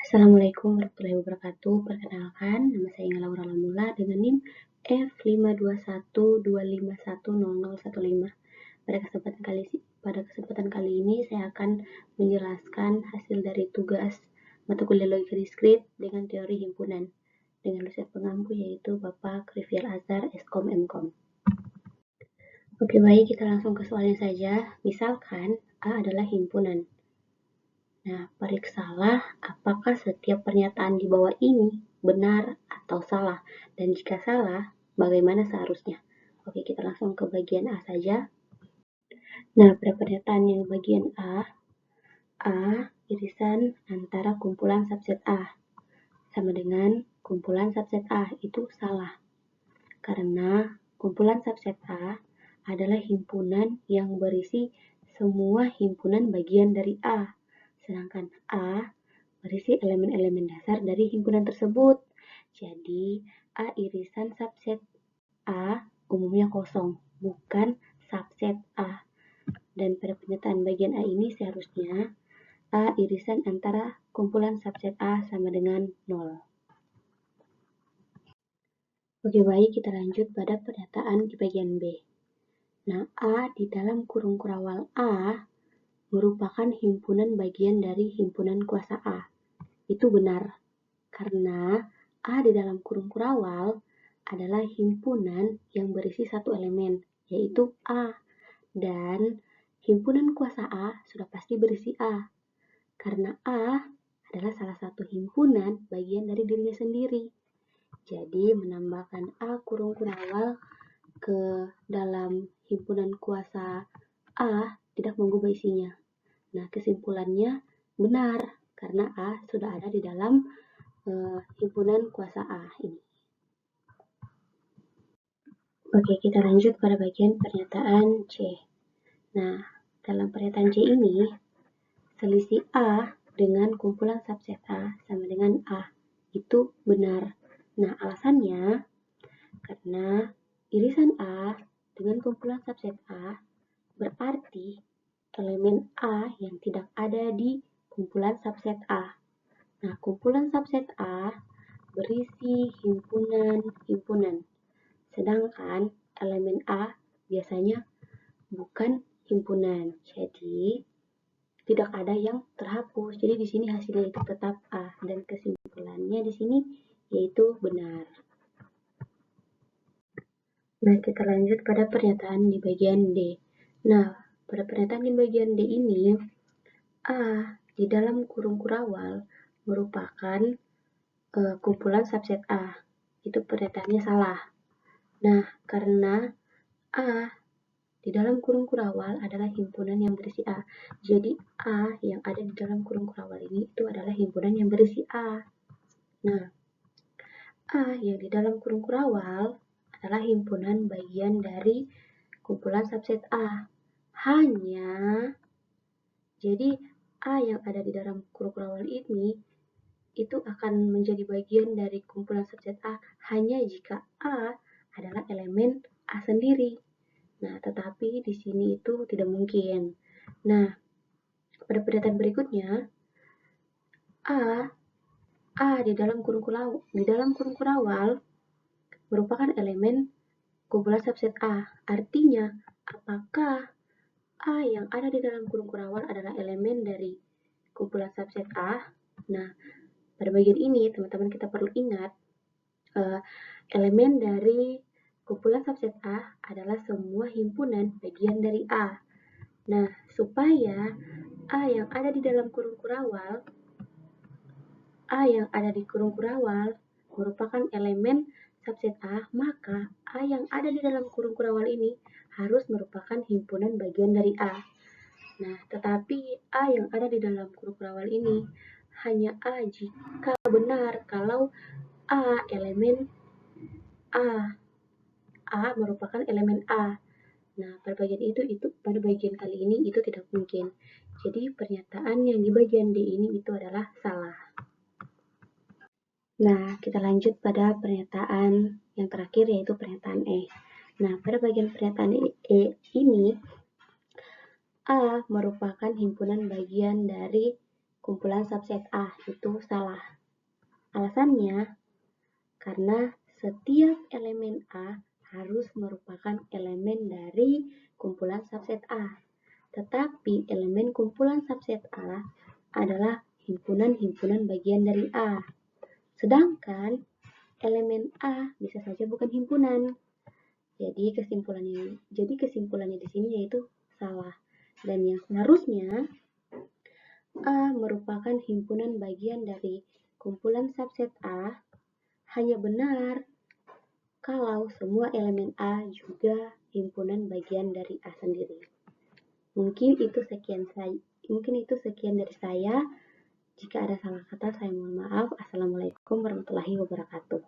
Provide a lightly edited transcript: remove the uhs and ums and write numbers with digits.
Assalamualaikum warahmatullahi wabarakatuh. Perkenalkan, nama saya Inga Laura Lamula dengan NIM F52125100015. Pada kesempatan kali ini saya akan menjelaskan hasil dari tugas mata kuliah logika diskrit dengan teori himpunan dengan dosen pengampu yaitu Bapak Rivier Azhar, Eskom Mkom. Oke, baik, kita langsung ke soalnya saja. Misalkan A adalah himpunan. Nah, periksalah apakah setiap pernyataan di bawah ini benar atau salah. Dan jika salah, bagaimana seharusnya? Oke, kita langsung ke bagian A saja. Nah, pada pernyataan yang bagian A irisan antara kumpulan subset A sama dengan kumpulan subset A itu salah. Karena kumpulan subset A adalah himpunan yang berisi semua himpunan bagian dari A. Sedangkan A berisi elemen-elemen dasar dari himpunan tersebut. Jadi, A irisan subset A umumnya kosong, bukan subset A. Dan pada pernyataan bagian A ini seharusnya A irisan antara kumpulan subset A sama dengan 0. Oke, baik, kita lanjut pada pernyataan di bagian B. Nah, A di dalam kurung kurawal A merupakan himpunan bagian dari himpunan kuasa A. Itu benar, karena A di dalam kurung kurawal adalah himpunan yang berisi satu elemen, yaitu A. Dan himpunan kuasa A sudah pasti berisi A, karena A adalah salah satu himpunan bagian dari dirinya sendiri. Jadi, menambahkan A kurung kurawal ke dalam himpunan kuasa A tidak mengubah isinya. Nah, kesimpulannya benar, karena A sudah ada di dalam himpunan kuasa A ini. Oke, kita lanjut pada bagian pernyataan C. Nah, dalam pernyataan C ini, selisih A dengan kumpulan subset A sama dengan A. Itu benar. Nah, alasannya karena irisan A dengan kumpulan subset A berarti elemen A yang tidak ada di kumpulan subset A. Nah, kumpulan subset A berisi himpunan-himpunan. Sedangkan elemen A biasanya bukan himpunan. Jadi, tidak ada yang terhapus. Jadi di sini hasilnya itu tetap A dan kesimpulannya di sini yaitu benar. Nah, kita lanjut pada pernyataan di bagian D. Nah, pada pernyataan di bagian D ini A di dalam kurung kurawal merupakan kumpulan subset A. Itu pernyataannya salah. Nah, karena A di dalam kurung kurawal adalah himpunan yang berisi A. Jadi, A yang ada di dalam kurung kurawal ini itu adalah himpunan yang berisi A. Nah, A yang di dalam kurung kurawal adalah himpunan bagian dari kumpulan subset A. Hanya, jadi A yang ada di dalam kurung kurawal ini itu akan menjadi bagian dari kumpulan subset A hanya jika A adalah elemen A sendiri. Nah, tetapi di sini itu tidak mungkin. Nah, pada pernyataan berikutnya, A di dalam kurung kurawal merupakan elemen kumpulan subset A. Artinya, apakah A yang ada di dalam kurung kurawal adalah elemen dari kumpulan subset A? Nah, pada bagian ini, teman-teman kita perlu ingat, elemen dari kumpulan subset A adalah semua himpunan bagian dari A. Nah, supaya A yang ada di dalam kurung kurawal, A yang ada di kurung kurawal merupakan elemen subset A, maka A yang ada di dalam kurung kurawal ini harus merupakan himpunan bagian dari A. Nah, tetapi A yang ada di dalam kurung kurawal ini hanya A jika benar kalau A elemen A merupakan elemen A. Nah, pada bagian pada bagian kali ini itu tidak mungkin. Jadi pernyataan yang di bagian D ini itu adalah salah. Nah, kita lanjut pada pernyataan yang terakhir yaitu pernyataan E. Nah, pada bagian pernyataan E ini A merupakan himpunan bagian dari kumpulan subset A itu salah. Alasannya, karena setiap elemen A harus merupakan elemen dari kumpulan subset A. Tetapi elemen kumpulan subset A adalah himpunan-himpunan bagian dari A. Sedangkan elemen A bisa saja bukan himpunan. Jadi kesimpulannya di sini yaitu salah. Dan yang seharusnya A merupakan himpunan bagian dari kumpulan subset A hanya benar kalau semua elemen A juga himpunan bagian dari A sendiri. Mungkin itu sekian dari saya. Jika ada salah kata, saya mohon maaf. Assalamualaikum warahmatullahi wabarakatuh.